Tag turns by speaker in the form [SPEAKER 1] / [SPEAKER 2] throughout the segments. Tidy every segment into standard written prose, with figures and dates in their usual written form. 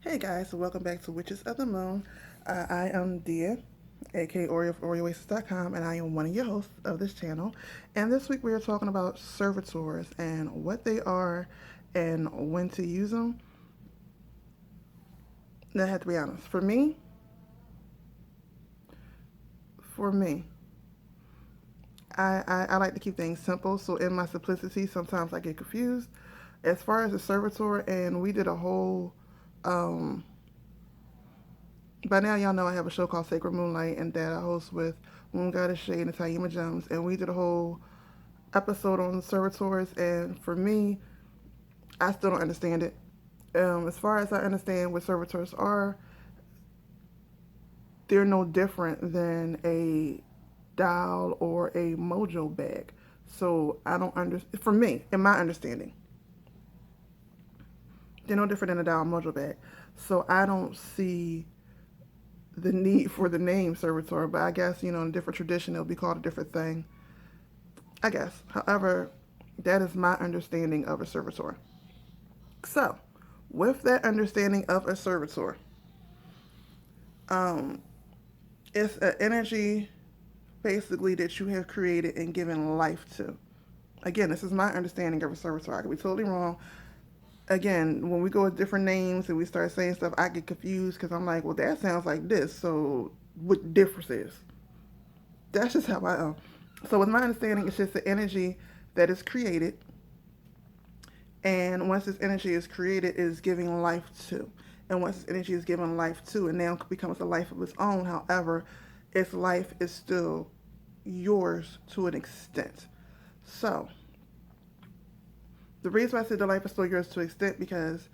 [SPEAKER 1] Hey guys, welcome back to Witches of the Moon. I am Dia, aka Ori of OrioOasis.com, and I am one of your hosts of this channel. And this week we are talking about servitors and what they are and when to use them. Now, I have to be honest. For me, I like to keep things simple. So in my simplicity, sometimes I get confused. As far as the servitor, and we did a whole um, by now, y'all know I have a show called Sacred Moonlight, and that I host with Moon Goddess Shade and Taima Jones, and we did a whole episode on servitors. And for me, I still don't understand it. As far as I understand what servitors are, they're no different than a dial or a mojo bag. So I don't understand. For me, in my understanding, they're no different than a dial mojo bag. So I don't see the need for the name servitor, but I guess, in a different tradition, it'll be called a different thing. I guess. However, that is my understanding of a servitor. So, with that understanding of a servitor, um, it's an energy basically that you have created and given life to. Again, this is my understanding of a servitor. I could be totally wrong. Again, when we go with different names and we start saying stuff, I get confused because I'm like, well, that sounds like this. So, what the difference is? That's just how I am. So, with my understanding, it's just the energy that is created, and once this energy is created, it is giving life to. And once this energy is given life to, it now becomes a life of its own. However, its life is still yours to an extent. So, the reason why I said the life is still yours to an extent because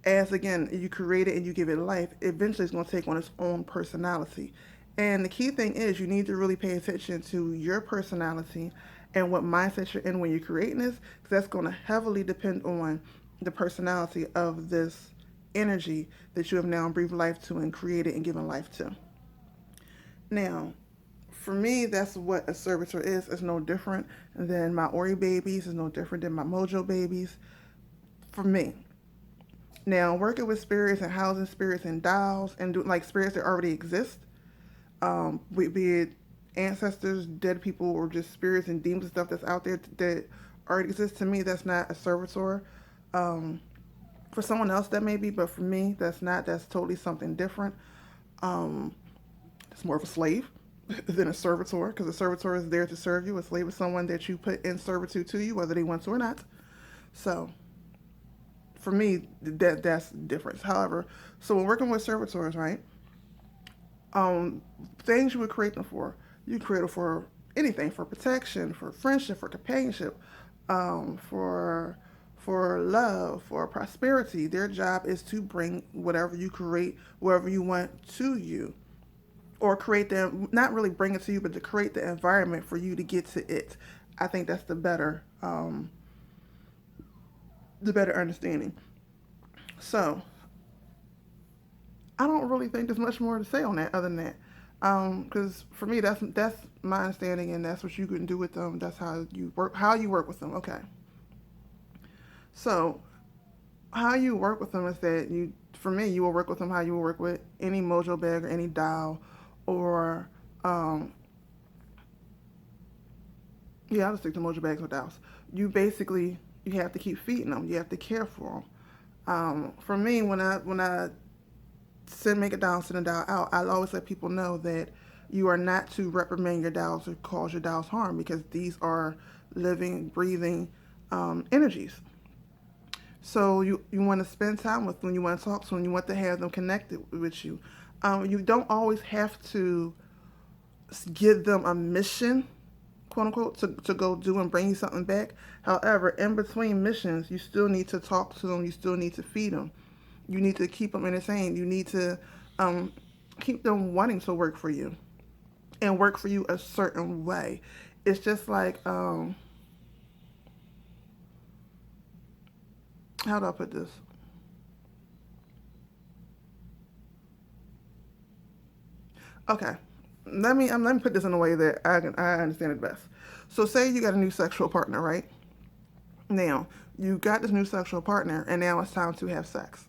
[SPEAKER 1] as again you create it and you give it life, eventually it's going to take on its own personality. And the key thing is you need to really pay attention to your personality and what mindset you're in when you're creating this, because that's going to heavily depend on the personality of this energy that you have now breathed life to and created and given life to. Now, for me, that's what a servitor is. It's no different than my Ori babies. It's no different than my Mojo babies. For me, now, working with spirits and housing spirits and dials and do, like spirits that already exist, be it ancestors, dead people, or just spirits and demons and stuff that's out there that already exists, to me, that's not a servitor. Um, for someone else, that may be, but for me, that's not. That's totally something different. Um, it's more of a slave than a servitor because a servitor is there to serve you. A slave is someone that you put in servitude to you, whether they want to or not. So, for me, that's the difference. However, so when working with servitors, right? Things you would create them for, you create them for anything, for protection, for friendship, for companionship, for love, for prosperity. Their job is to bring whatever you create, wherever you want to you, or create them. Not really bring it to you, but to create the environment for you to get to it. I think that's the better understanding. So I don't really think there's much more to say on that other than that. Because for me, that's my understanding, and that's what you can do with them. That's how you work with them. Okay. So how you work with them is that for me, you will work with them how you will work with any mojo bag or any dial, or um, yeah, I'll just stick to mojo bags or dials. You have to keep feeding them. You have to care for them. For me, when I send make a dial, send a dial out, I always let people know that you are not to reprimand your dials or cause your dials harm because these are living, breathing energies. So you want to spend time with them, you want to talk to them, you want to have them connected with you. You don't always have to give them a mission, quote unquote, to go do and bring you something back. However, in between missions, you still need to talk to them, you still need to feed them. You need to keep them entertained. You need to um, keep them wanting to work for you and work for you a certain way. It's just like, how do I put this? Okay, let me put this in a way that I understand it best. So, say you got a new sexual partner, right? Now you got this new sexual partner, and now it's time to have sex.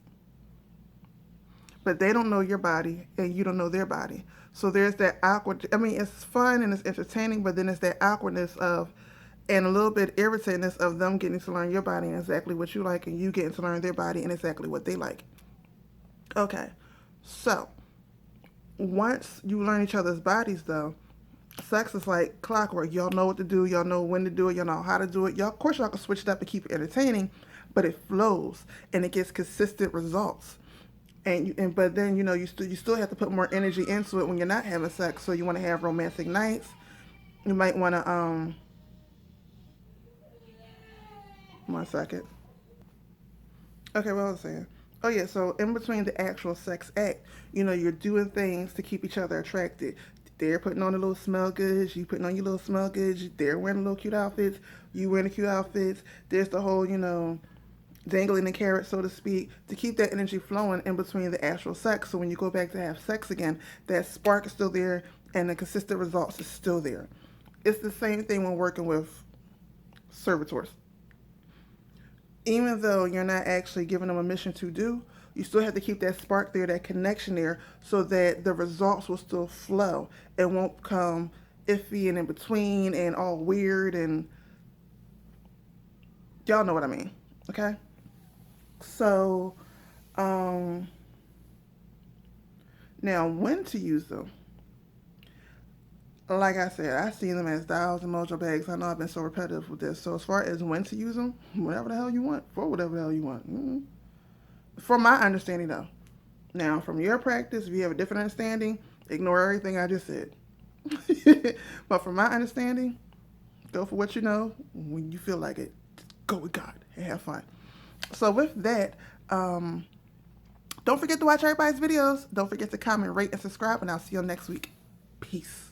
[SPEAKER 1] but they don't know your body and you don't know their body. So there's that awkward. I mean, it's fun and it's entertaining, but then it's that awkwardness of, and a little bit irritatingness of them getting to learn your body and exactly what you like, and you getting to learn their body and exactly what they like. Okay, so once you learn each other's bodies, though, sex is like clockwork. Y'all know what to do. Y'all know when to do it. Y'all know how to do it. Y'all, of course, y'all can switch it up and keep it entertaining, but it flows and it gets consistent results. And but then you still have to put more energy into it when you're not having sex. So you want to have romantic nights. You might want to 1 second. Okay, what was I saying? Oh yeah, so in between the actual sex act, you're doing things to keep each other attracted. They're putting on the little smell goods, you putting on your little smell goods, they're wearing little cute outfits, you wearing the cute outfits. There's the whole, dangling the carrot, so to speak, to keep that energy flowing in between the actual sex. So when you go back to have sex again, that spark is still there and the consistent results is still there. It's the same thing when working with servitors. Even though you're not actually giving them a mission to do, you still have to keep that spark there, that connection there, so that the results will still flow. It won't come iffy and in between and all weird, and y'all know what I mean. Okay? So, um, now when to use them? Like I said, I see them as dials and mojo bags. I know I've been so repetitive with this. So as far as when to use them, whatever the hell you want, for whatever the hell you want. From my understanding, though. Now, from your practice, if you have a different understanding, ignore everything I just said. But from my understanding, go for what you know when you feel like it. Go with God and have fun. So with that, don't forget to watch everybody's videos. Don't forget to comment, rate, and subscribe, and I'll see you next week. Peace.